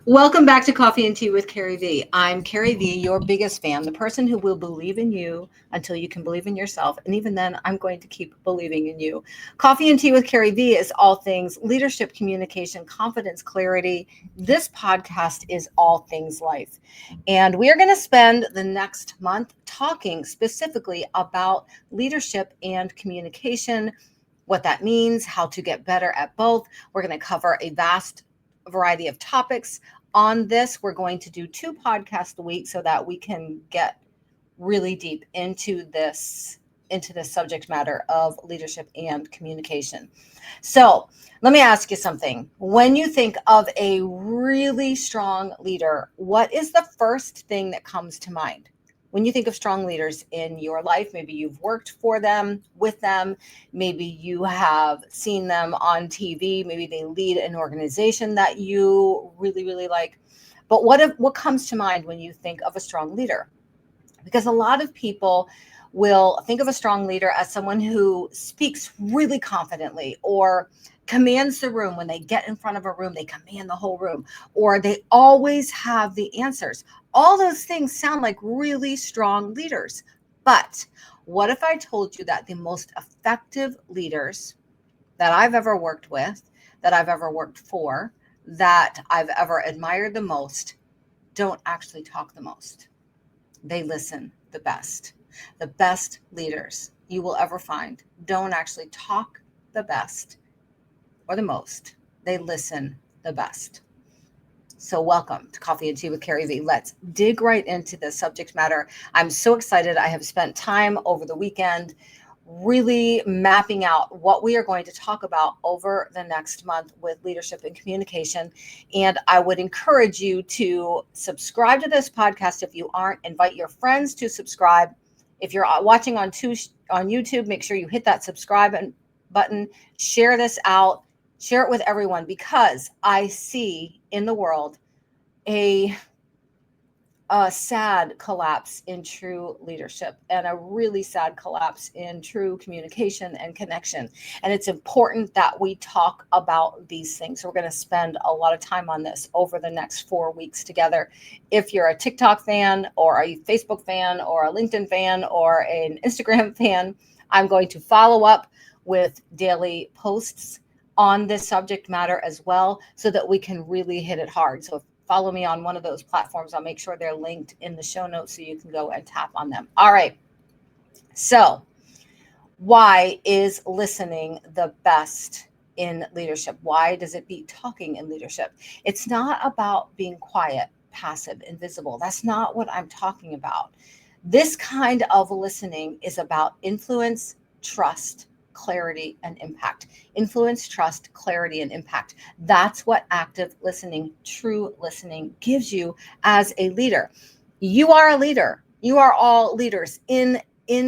Welcome back to Coffee and Tea with CarrieVee. I'm CarrieVee, your biggest fan, the person who will believe in you until you can believe in yourself. And even then, I'm going to keep believing in you. Coffee and Tea with CarrieVee is all things leadership, communication, confidence, clarity. This podcast is all things life. And we are going to spend the next month talking specifically about leadership and communication, what that means, how to get better at both. We're going to cover a vast variety of topics on this. We're going to do 2 podcasts a week so that we can get really deep into this subject matter of leadership and communication. So let me ask you something. When you think of a really strong leader, what is the first thing that comes to mind? When you think of strong leaders in your life, maybe you've worked for them, with them, maybe you have seen them on TV, maybe they lead an organization that you really, really like. But what comes to mind when you think of a strong leader? Because a lot of people will think of a strong leader as someone who speaks really confidently or commands the room. When they get in front of a room, they command the whole room, or they always have the answers. All those things sound like really strong leaders. But what if I told you that the most effective leaders that I've ever worked with, that I've ever worked for, that I've ever admired the most, don't actually talk the most? They listen the best. The best leaders you will ever find don't actually talk the best or the most. They listen the best. So, welcome to Coffee and Tea with CarrieVee. Let's dig right into the subject matter. I'm so excited. I have spent time over the weekend really mapping out what we are going to talk about over the next month with leadership and communication. And I would encourage you to subscribe to this podcast if you aren't. Invite your friends to subscribe. If you're watching on YouTube, make sure you hit that subscribe button. Share this out. Share it with everyone, because I see in the world a sad collapse in true leadership and a really sad collapse in true communication and connection. And it's important that we talk about these things. So we're going to spend a lot of time on this over the next 4 weeks together. If you're a TikTok fan or a Facebook fan or a LinkedIn fan or an Instagram fan, I'm going to follow up with daily posts on this subject matter as well, so that we can really hit it hard. So if follow me on one of those platforms, I'll make sure they're linked in the show notes so you can go and tap on them. All right. So, why is listening the best in leadership? Why does it beat talking in leadership? It's not about being quiet, passive, invisible. That's not what I'm talking about. This kind of listening is about influence, trust, clarity, and impact. Influence, trust, clarity, and impact. That's what active listening, true listening gives you as a leader. You are a leader. You are all leaders in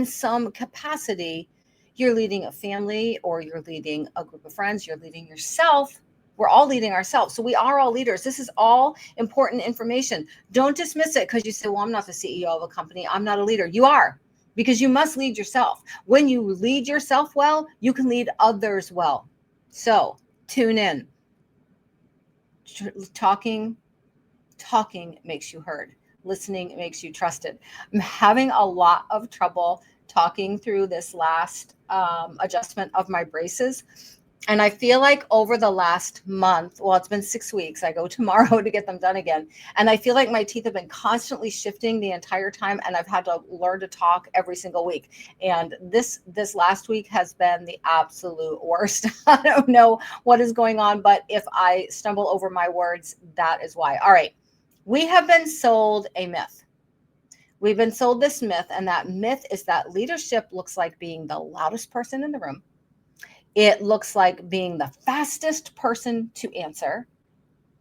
some capacity. You're leading a family, or you're leading a group of friends, you're leading yourself. We're all leading ourselves. So we are all leaders. This is all important information. Don't dismiss it because you say, well, I'm not the CEO of a company, I'm not a leader. You are, because you must lead yourself. When you lead yourself well, you can lead others well. So tune in. Talking makes you heard. Listening makes you trusted. I'm having a lot of trouble talking through this last adjustment of my braces. And I feel like over the last month, well, it's been 6 weeks. I go tomorrow to get them done again. And I feel like my teeth have been constantly shifting the entire time. And I've had to learn to talk every single week. And this last week has been the absolute worst. I don't know what is going on, but if I stumble over my words, that is why. All right. We have been sold a myth. We've been sold this myth. And that myth is that leadership looks like being the loudest person in the room. It looks like being the fastest person to answer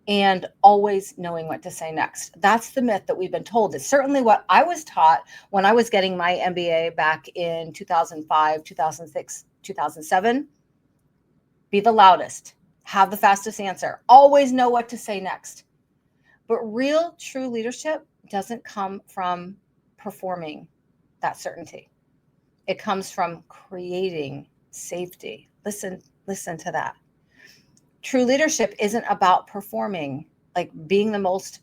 and always knowing what to say next. That's the myth that we've been told. It's certainly what I was taught when I was getting my MBA back in 2005, 2006, 2007. Be the loudest, have the fastest answer, always know what to say next. But real, true leadership doesn't come from performing that certainty. It comes from creating safety. Listen to that. True leadership isn't about performing like being the most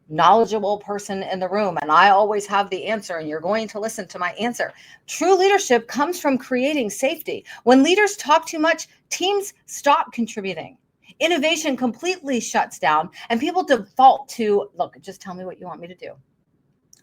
knowledgeable person in the room and I always have the answer and you're going to listen to my answer. True leadership comes from creating safety. When leaders talk too much, teams stop contributing. Innovation completely shuts down and people default to, look, just tell me what you want me to do.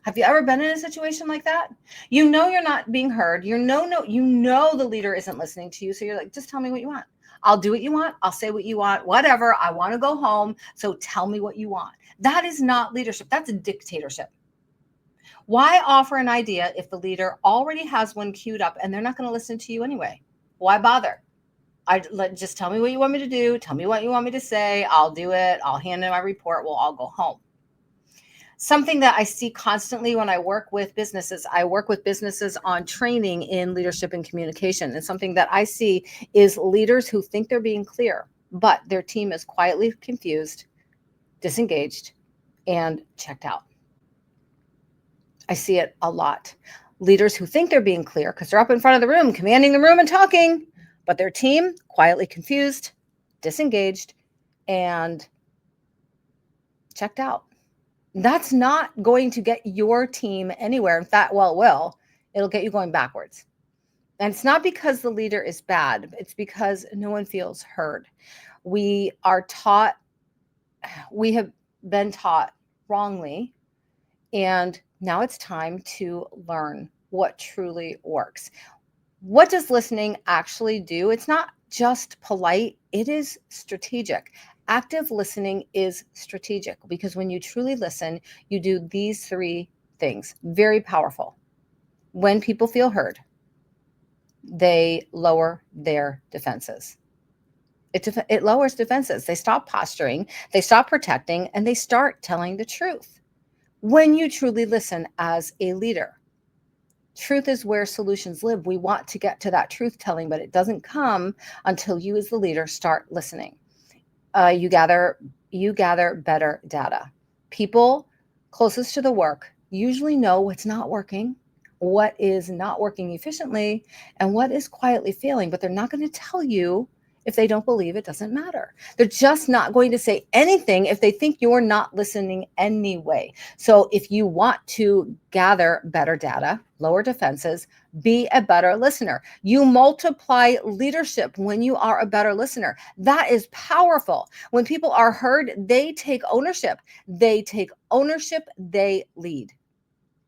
Have you ever been in a situation like that? You know you're not being heard. You know the leader isn't listening to you. So you're like, just tell me what you want. I'll do what you want. I'll say what you want, whatever. I want to go home. So tell me what you want. That is not leadership. That's a dictatorship. Why offer an idea if the leader already has one queued up and they're not going to listen to you anyway? Why bother? Just tell me what you want me to do. Tell me what you want me to say. I'll do it. I'll hand in my report. We'll all go home. Something that I see constantly when I work with businesses on training in leadership and communication. And something that I see is leaders who think they're being clear, but their team is quietly confused, disengaged, and checked out. I see it a lot. Leaders who think they're being clear because they're up in front of the room, commanding the room and talking, but their team quietly confused, disengaged, and checked out. That's not going to get your team anywhere. In fact, well, it will. It'll get you going backwards. And it's not because the leader is bad. It's because no one feels heard. We have been taught wrongly. And now it's time to learn what truly works. What does listening actually do? It's not just polite, it is strategic. Active listening is strategic because when you truly listen, you do these three things. Very powerful. When people feel heard, they lower their defenses. It lowers defenses. They stop posturing, they stop protecting, and they start telling the truth. When you truly listen as a leader, truth is where solutions live. We want to get to that truth telling, but it doesn't come until you as the leader start listening. You gather better data. People closest to the work usually know what's not working, what is not working efficiently, and what is quietly failing, but they're not going to tell you if they don't believe it doesn't matter. They're just not going to say anything if they think you're not listening anyway. So if you want to gather better data, lower defenses, be a better listener. You multiply leadership when you are a better listener. That is powerful. When people are heard, they take ownership. They lead.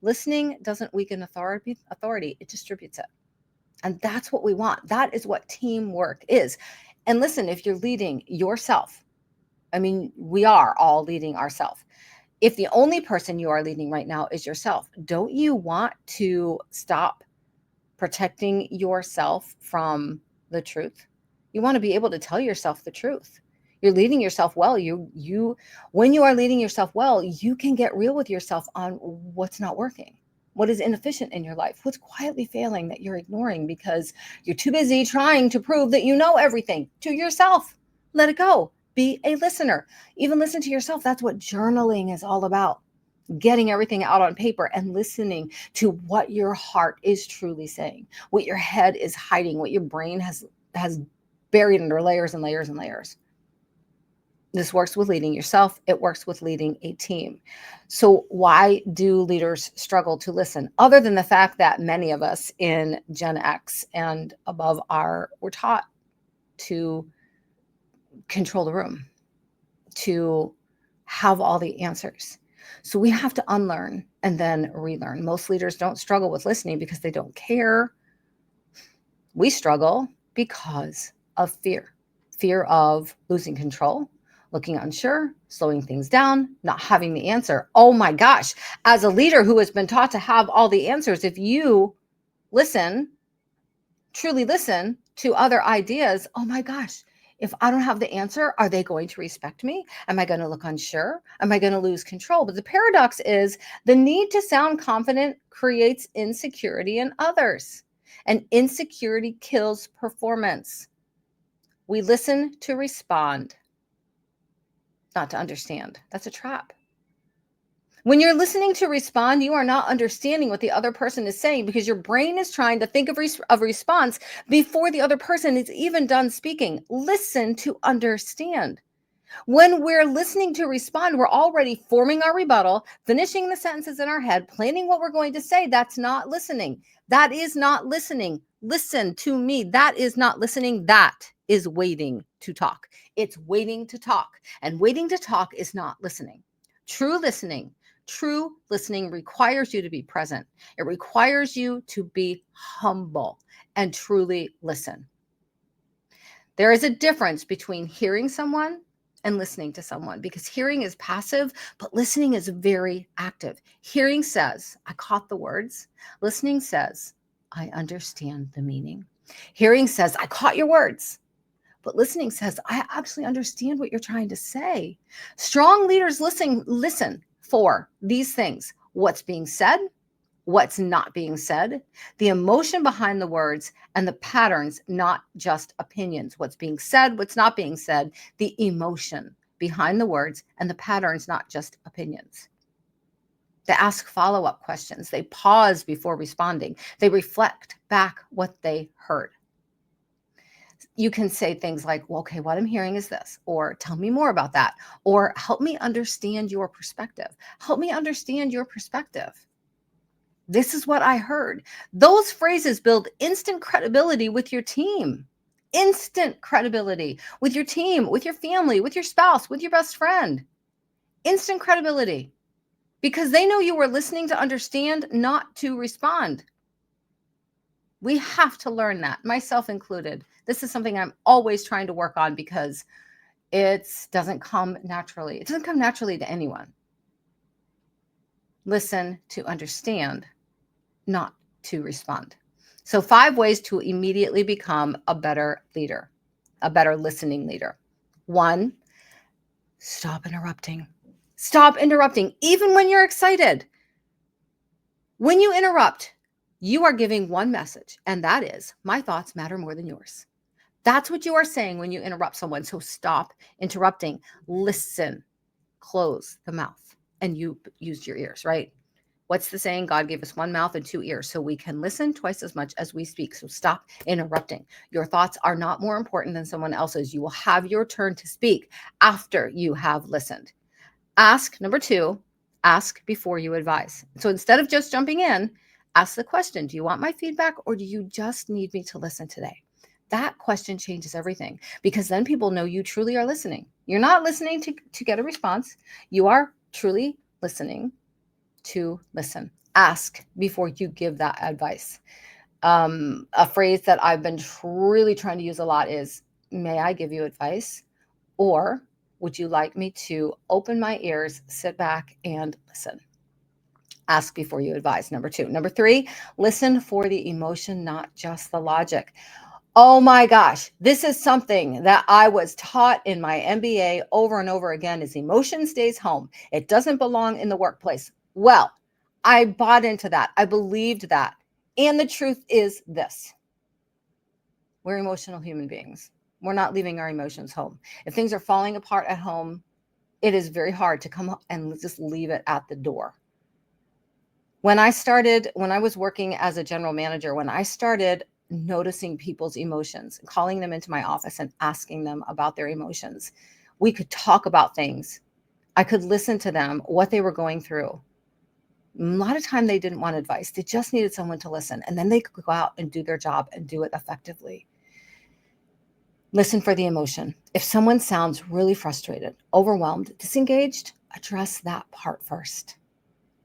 Listening doesn't weaken authority, it distributes it. And that's what we want. That is what teamwork is. And listen, if you're leading yourself, I mean, we are all leading ourselves. If the only person you are leading right now is yourself, don't you want to stop protecting yourself from the truth? You want to be able to tell yourself the truth. You're leading yourself well. When you are leading yourself well, you can get real with yourself on what's not working. What is inefficient in your life? What's quietly failing that you're ignoring because you're too busy trying to prove that you know everything to yourself? Let it go. Be a listener. Even listen to yourself. That's what journaling is all about. Getting everything out on paper and listening to what your heart is truly saying, what your head is hiding, what your brain has buried under layers and layers and layers. This works with leading yourself. It works with leading a team. So why do leaders struggle to listen? Other than the fact that many of us in Gen X and above we're taught to control the room, to have all the answers. So we have to unlearn and then relearn. Most leaders don't struggle with listening because they don't care. We struggle because of fear of losing control, looking unsure, slowing things down, not having the answer. Oh my gosh, as a leader who has been taught to have all the answers, if you truly listen to other ideas, oh my gosh, if I don't have the answer, are they going to respect me? Am I going to look unsure? Am I going to lose control? But the paradox is the need to sound confident creates insecurity in others, and insecurity kills performance. We listen to respond, not to understand. That's a trap. When you're listening to respond, you are not understanding what the other person is saying because your brain is trying to think of response before the other person is even done speaking. Listen to understand. When we're listening to respond, we're already forming our rebuttal, finishing the sentences in our head, planning what we're going to say. That's not listening. That is not listening. Listen to me. That is not listening. That is waiting to talk. It's waiting to talk. And waiting to talk is not listening. True listening requires you to be present. It requires you to be humble and truly listen. There is a difference between hearing someone and listening to someone, because hearing is passive, but listening is very active. Hearing says, I caught the words. Listening says, I understand the meaning. Hearing says, I caught your words. But listening says, I actually understand what you're trying to say. Strong leaders listen for these things: what's being said, what's not being said, the emotion behind the words, and the patterns, not just opinions. What's being said, what's not being said, the emotion behind the words, and the patterns, not just opinions. They ask follow-up questions. They pause before responding. They reflect back what they heard. You can say things like, well, okay, what I'm hearing is this, or tell me more about that, or help me understand your perspective. Help me understand your perspective. This is what I heard. Those phrases build instant credibility with your team. Instant credibility with your team, with your family, with your spouse, with your best friend. Instant credibility, because they know you were listening to understand, not to respond. We have to learn that, myself included. This is something I'm always trying to work on, because it doesn't come naturally. It doesn't come naturally to anyone. Listen to understand, not to respond. So 5 ways to immediately become a better leader, a better listening leader. 1, stop interrupting. Stop interrupting, even when you're excited. When you interrupt, you are giving one message, and that is, my thoughts matter more than yours. That's what you are saying when you interrupt someone. So stop interrupting. Listen, close the mouth, and you used your ears, right? What's the saying? God gave us one mouth and 2 ears, so we can listen twice as much as we speak. So stop interrupting. Your thoughts are not more important than someone else's. You will have your turn to speak after you have listened. Number 2, ask before you advise. So instead of just jumping in, ask the question, do you want my feedback, or do you just need me to listen today? That question changes everything, because then people know you truly are listening. You're not listening to get a response. You are truly listening to listen. Ask before you give that advice. A phrase that I've been really trying to use a lot is, may I give you advice? Or would you like me to open my ears, sit back, and listen? Ask before you advise. Number 2. Number 3, listen for the emotion, not just the logic. Oh my gosh, this is something that I was taught in my MBA over and over again, is emotion stays home. It doesn't belong in the workplace. Well, I bought into that. I believed that. And the truth is this: we're emotional human beings. We're not leaving our emotions home. If things are falling apart at home, it is very hard to come and just leave it at the door. When I was working as a general manager, when I started noticing people's emotions, calling them into my office and asking them about their emotions, we could talk about things. I could listen to them, what they were going through. A lot of time they didn't want advice. They just needed someone to listen, and then they could go out and do their job and do it effectively. Listen for the emotion. If someone sounds really frustrated, overwhelmed, disengaged, address that part first.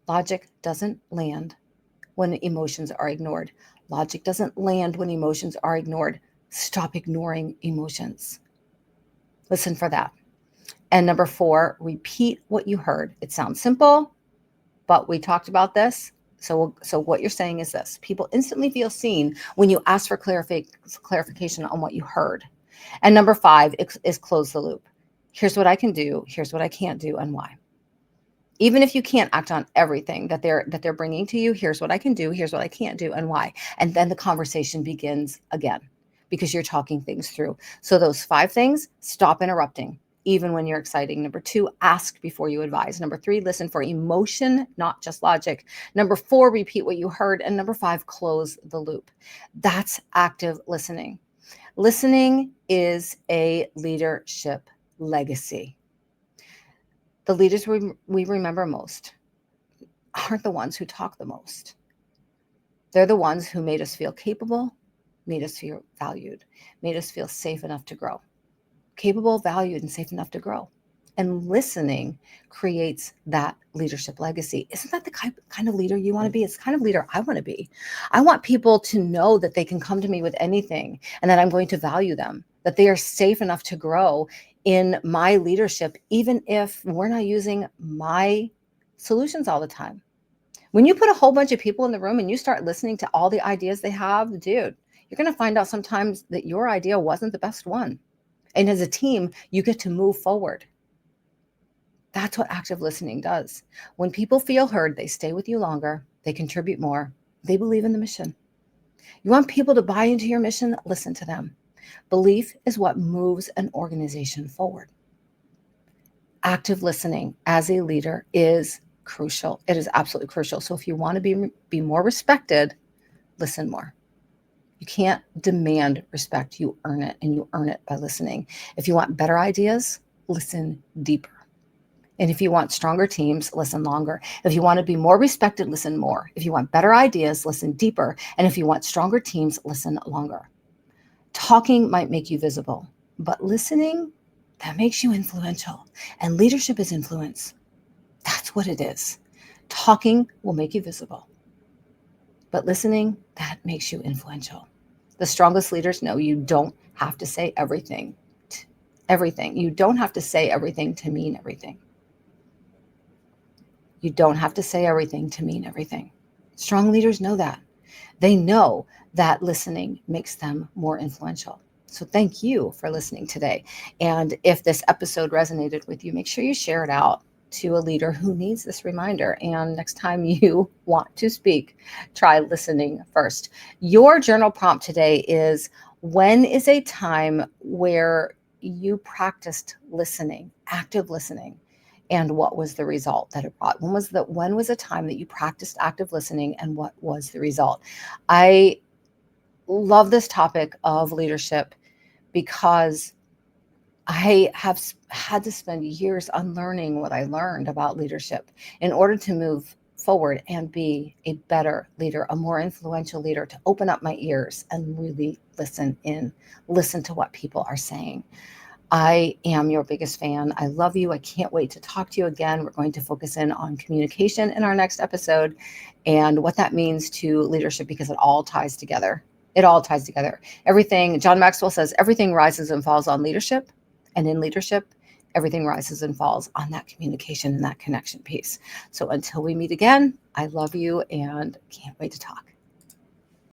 Logic doesn't land when emotions are ignored. Logic doesn't land when emotions are ignored. Stop ignoring emotions. Listen for that. And number 4, repeat what you heard. It sounds simple, but we talked about this. So what you're saying is this: people instantly feel seen when you ask for clarification on what you heard. And number 5 is close the loop. Here's what I can do. Here's what I can't do, and why. Even if you can't act on everything that they're bringing to you, here's what I can do, here's what I can't do, and why. And then the conversation begins again, because you're talking things through. So those 5 things: stop interrupting, even when you're exciting. Number 2, ask before you advise. Number 3, listen for emotion, not just logic. Number 4, repeat what you heard. And number 5, close the loop. That's active listening. Listening is a leadership legacy. The leaders we remember most aren't the ones who talk the most. They're the ones who made us feel capable, made us feel valued, made us feel safe enough to grow. Capable, valued, and safe enough to grow. And listening creates that leadership legacy. Isn't that the kind of leader you want to be? It's the kind of leader I want to be. I want people to know that they can come to me with anything and that I'm going to value them, that they are safe enough to grow in my leadership, even if we're not using my solutions all the time. When you put a whole bunch of people in the room and you start listening to all the ideas they have, dude, you're going to find out sometimes that your idea wasn't the best one. And as a team, you get to move forward. That's what active listening does. When people feel heard, they stay with you longer, they contribute more, they believe in the mission. You want people to buy into your mission? Listen to them. Belief is what moves an organization forward. Active listening as a leader is crucial. It is absolutely crucial. So if you want to be more respected, listen more. You can't demand respect. You earn it, and you earn it by listening. If you want better ideas, listen deeper. And if you want stronger teams, listen longer. If you want to be more respected, listen more. If you want better ideas, listen deeper. And if you want stronger teams, listen longer. Talking might make you visible, but listening, that makes you influential. And leadership is influence. That's what it is. Talking will make you visible, but listening, that makes you influential. The strongest leaders know you don't have to say everything. You don't have to say everything to mean everything. You don't have to say everything to mean everything. Strong leaders know that. They know that listening makes them more influential. So thank you for listening today. And if this episode resonated with you, make sure you share it out to a leader who needs this reminder. And next time you want to speak, try listening first. Your journal prompt today is, when is a time where you practiced listening, active listening, and what was the result that it brought? When was a time that you practiced active listening, and what was the result? I love this topic of leadership because I have had to spend years unlearning what I learned about leadership in order to move forward and be a better leader, a more influential leader, to open up my ears and really listen to what people are saying. I am your biggest fan. I love you. I can't wait to talk to you again. We're going to focus in on communication in our next episode and what that means to leadership, because it all ties together. It all ties together. Everything, John Maxwell says, everything rises and falls on leadership. And in leadership, everything rises and falls on that communication and that connection piece. So until we meet again, I love you and can't wait to talk.